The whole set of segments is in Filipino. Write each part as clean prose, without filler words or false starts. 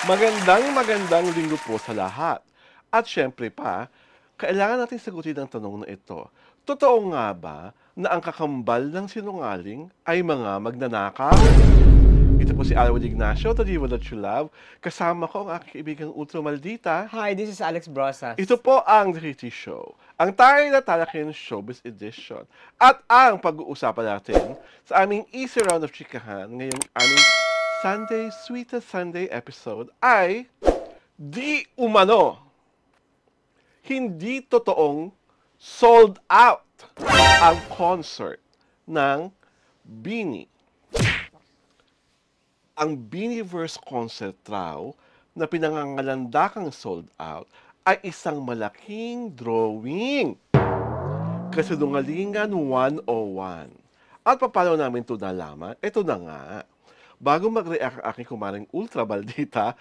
Magandang linggo po sa lahat. At syempre pa, kailangan natin sagutin ang tanong na ito. Totoo nga ba na ang kakambal ng sinungaling ay mga magnanakaw? Ito po si Alwin Ignacio, the diva that you love. Kasama ko ang aking kaibigang Ultra Maldita. Hi, this is Alex Brosas. Ito po ang The Kitty Show, ang tayo na talaking showbiz edition. At ang pag-uusapan natin sa aming easy round of chikahan ngayong aming Sunday, Sweetest Sunday episode ay di umano, hindi totoong sold out ang concert ng BINI. Ang Biniverse concert raw na pinangangalandakang sold out ay isang malaking drawing. Kasinungalingan 101. At paano namin ito nalaman? Ito na nga. Bago mag-react ang aking kumaring Ultra Maldita,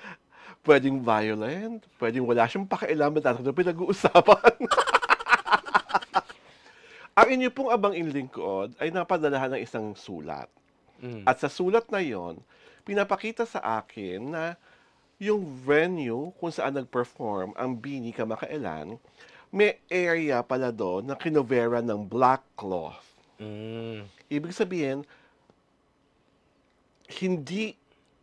pwedeng violent, pwedeng wala siyang pakialam at ito pinag-uusapan. Ang inyo pong abang inlingkod ay napadalahan ng isang sulat. At sa sulat na yon, pinapakita sa akin na yung venue kung saan nag-perform ang BINI kamakailan, may area pala doon na kinovera ng black cloth. Ibig sabihin, hindi,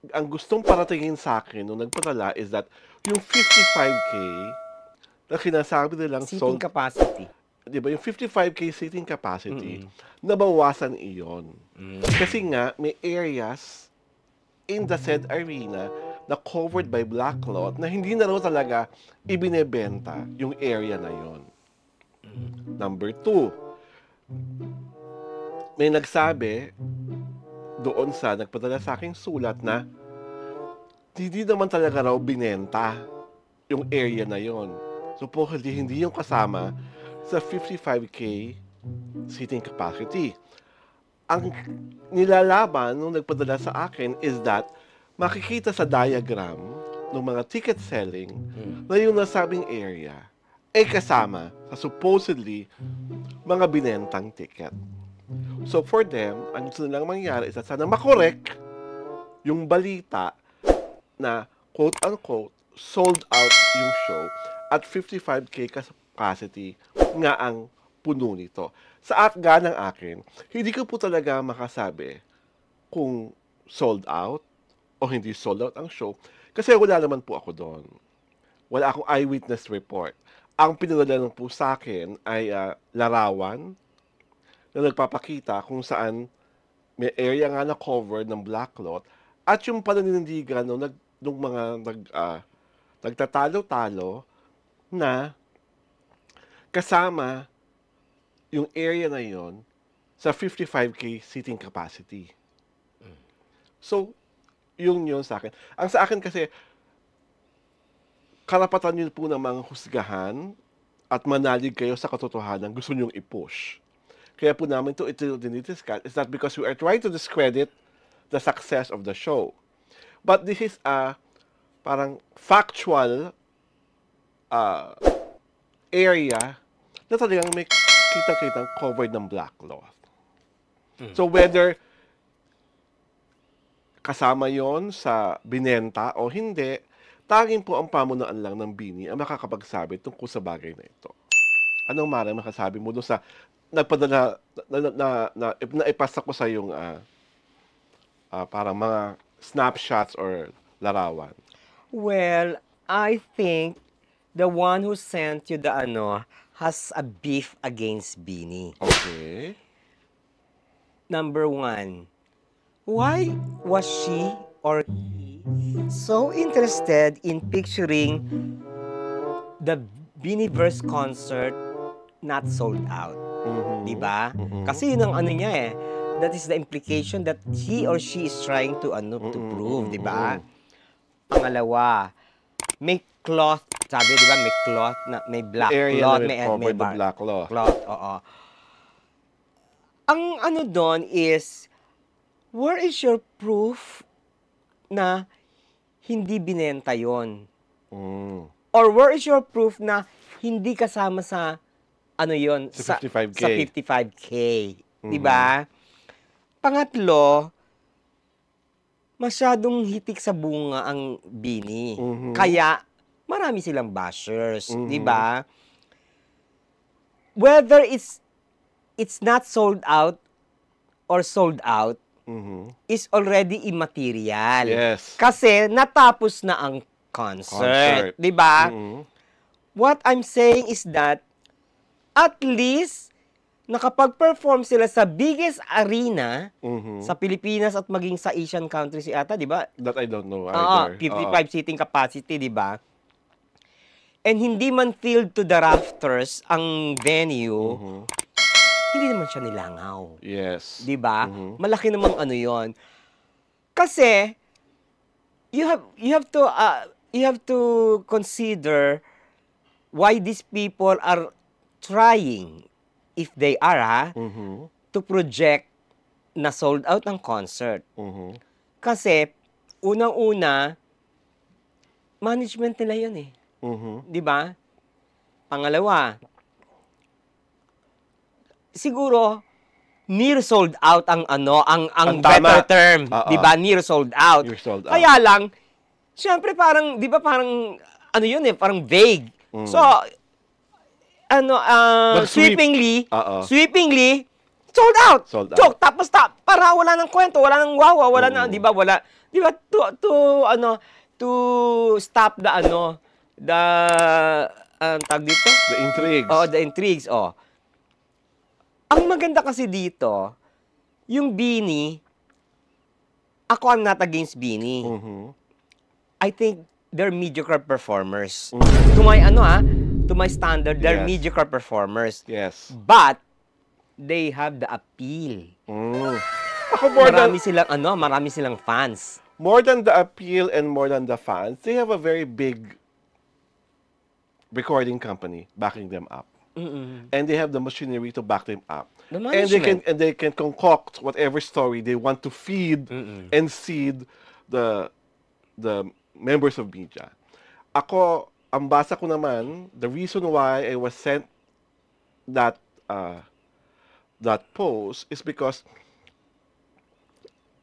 ang gustong paratingin sa akin nung nagpadala is that yung 55K na sinasabi nilang Seating capacity. Di ba, yung 55K seating capacity, nabawasan iyon. Kasi nga, may areas in the said arena na covered by black cloth na hindi na raw talaga ibinebenta yung area na yon. Number 2, may nagsabi doon sa nagpadala sa aking sulat na hindi naman talaga raw binenta yung area na yon. Supposedly, hindi yung kasama sa 55K seating capacity. Ang nilalaban nung nagpadala sa akin is that makikita sa diagram ng mga ticket selling na yung nasabing area ay kasama sa supposedly mga binentang ticket. So for them, ang gusto nilang mangyari is that sana makorek yung balita na quote-unquote sold out yung show at 55K capacity nga ang puno nito. Sa ng akin, hindi ko po talaga makasabi kung sold out o hindi sold out ang show kasi wala naman po ako doon. Wala akong eyewitness report. Ang pinadala lang po sa akin ay larawan na nagpapakita kung saan may area nga na covered ng black cloth at yung pananindigan nung mga nagtatalo-talo na kasama yung area na yon sa 55K seating capacity. So, yun sa akin. Ang sa akin kasi, karapatan nyo po namang husgahan at manalig kayo sa katotohanan gusto nyong i-push. Kaya po namin ito dinidiscuss is not because we are trying to discredit the success of the show. But this is a parang factual area na talagang may kitang-kitang covered ng black cloth. So whether kasama yon sa binenta o hindi, tanging po ang pamunuan lang ng BINI ang makakapagsabi tungkol sa bagay na ito. Anong maaaring makasabi mo doon sa nagpadala na ipasa ko sa yung parang mga snapshots or larawan? Well, I think the one who sent you the has a beef against BINI. Okay. Number 1, why was she or he so interested in picturing the Biniverse concert not sold out? Diba? Kasi yun ang niya eh. That is the implication that he or she is trying to prove, diba? Pangalawa, may cloth, sabi, di ba, may cloth, may black cloth, may black cloth. Oo. Ang doon is, where is your proof na hindi binenta yon? Or where is your proof na hindi kasama sa Sa 55K. Sa 55K. Di ba? Pangatlo, masyadong hitik sa bunga ang Bini. Mhm. Kaya, marami silang bashers, di Mhm. ba? Whether it's not sold out or sold out, Mhm. is already immaterial. Yes. Kasi natapos na ang concert, Concert. 'di ba? Mhm. What I'm saying is that at least nakapag-perform sila sa biggest arena Mhm. sa Pilipinas at maging sa Asian countries yata, 'di ba? That I don't know Oo, either. 55 seating capacity, 'di ba? And hindi man filled to the rafters ang venue, Mhm. hindi naman siya nilangaw. Yes. 'Di ba? Mhm. Malaki namang ano 'yon. Kasi you have to consider why these people are trying, if they are Mhm. to project na sold out ang concert. Mhm. Kasi unang-una management nila 'yon eh, Mhm. 'di ba? Pangalawa, siguro near sold out ang Ang better tama. term, Oo. 'di ba? Near sold out. You're sold out. Kaya lang, siyempre parang, 'di ba parang ano 'yun eh, parang vague. So Mag-sweep. Oo. sweepingly sold out. Sold out. Joke, tapos para wala nang kwento, wala nang wawa, wala na, 'di ba? Wala, 'di ba, to stop the tag dito? The intrigues. Oh, the intrigues, oh. Ang maganda kasi dito, yung Bini, ako I'm not against Bini. Mhm. I think they're mediocre performers. Mhm. To my standard, they're Yes. mediocre performers. Yes. But they have the appeal. Ako Marami silang fans. more than the appeal and more than the fans, they have a very big recording company backing them up. And they have the machinery to back them up. The And management. they can concoct whatever story they want to feed and seed the members of media. Ako, ang basa ko naman, the reason why I was sent that post is because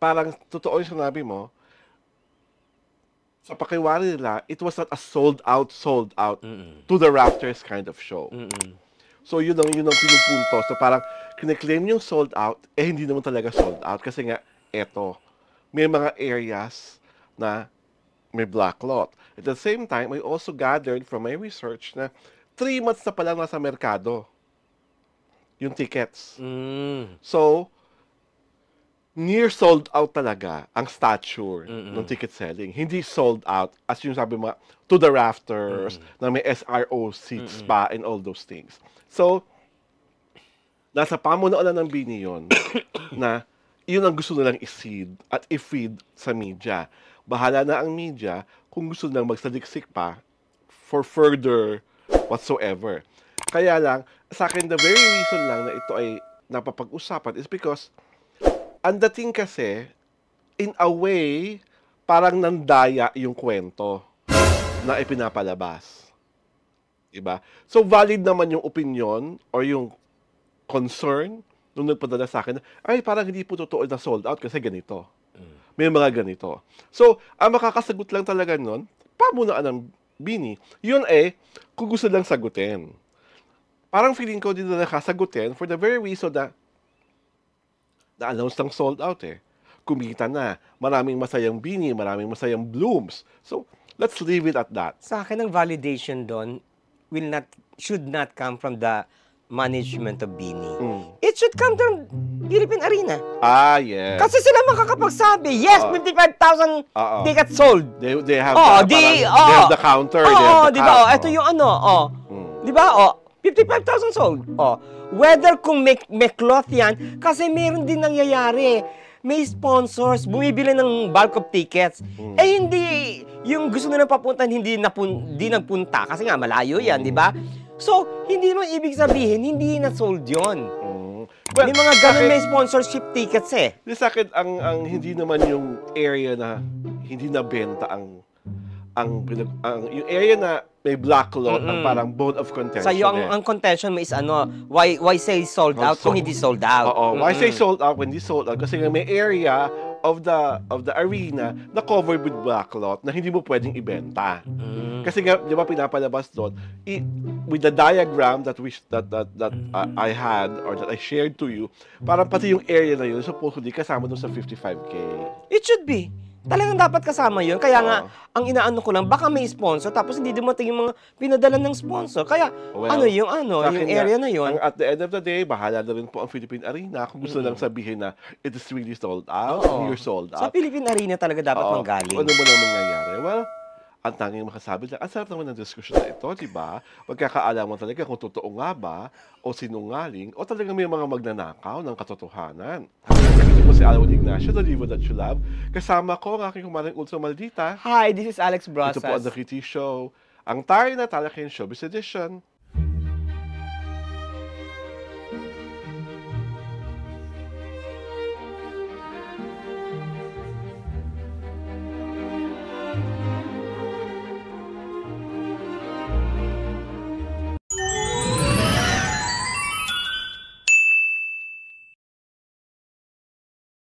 parang totoo yung sinabi mo, sa pakiwari nila, it was not a sold out to the rafters kind of show. So yun ang pinupunto. So parang kine-claim yung sold out, hindi naman talaga sold out. Kasi nga, eto, may mga areas na may black lot. At the same time, I also gathered from my research na 3 months na palang nasa merkado yung tickets. So, near sold out talaga ang stature ng ticket selling. Hindi sold out, as yung sabi mo, to the rafters, na may SRO seats pa and all those things. So, nasa pamunuan ng Bini yun, na yun ang gusto nilang i-seed at i-feed sa media. Bahala na ang media kung gusto nilang magsaliksik pa for further whatsoever. Kaya lang, sa akin, the very reason lang na ito ay napapag-usapan is because ang dating kasi, in a way, parang nandaya yung kwento na ipinapalabas. Diba? So, valid naman yung opinion or yung concern nung nagpadala sa akin, ay, parang hindi po totoo na sold out kasi ganito. May mga ganito. So, ang makakasagot lang talaga nun, pamunaan ng Bini. Yun kung gusto lang sagutin. Parang feeling ko din na nakasagutin for the very reason na na-announce ng sold out Kumita na. Maraming masayang Bini, maraming masayang blooms. So, let's leave it at that. Sa akin, ang validation doon should not come from the management of Bini. It should come from Philippine Arena. Ah, yes. Kasi sila makakapagsabi, yes, 55,000 tickets sold. They have they have the counter. Di ba? Ito yung Di ba? 55,000 sold. Whether kung may cloth yan, kasi meron din nangyayari. May sponsors, bumibili ng bulk of tickets. Hindi, yung gusto nilang papuntahan, hindi nagpunta. Kasi nga, malayo yan, di ba? So, hindi naman ibig sabihin, hindi na sold yun. Well, may mga ganun may sponsorship tickets Sa akin, ang hindi naman yung area na hindi nabenta ang yung area na may black lot ang parang bone of contention. Sa'yo, ang contention mo is why say sold out kung hindi sold out? Oo, why say sold out when hindi sold out? Kasi nga may area of the arena na covered with backlot na hindi mo pwedeng ibenta. Kasi nga, di ba pinapalabas doon, with the diagram that I had or that I shared to you, parang pati yung area na yun, supposedly kasama doon sa 55K. It should be. Talagang dapat kasama yun. Kaya nga, ang inaano ko lang, baka may sponsor, tapos hindi dumating yung mga pinadala ng sponsor. Kaya, Well, yung sa akin area nga, na yun. At the end of the day, bahala na rin po ang Philippine Arena kung gusto lang sabihin na it is really sold out, you're sold Sa out. Philippine Arena talaga dapat Oo. manggaling. Ano mo naman nangyayari? Well, ang tanging makasabi lang, ang sarap naman ng diskusyon na ito, di ba? Magkakaalaman talaga kung totoo nga ba, o sinungaling, o talagang may mga magnanakaw ng katotohanan. Ito po si Alwin Ignacio, the Livo That You Love. Kasama ko, ang aking kumaring ultra maldita. Hi, this is Alex Brasas. Ito po ang The Kitty Show, ang tayo na Talaking Showbiz Edition.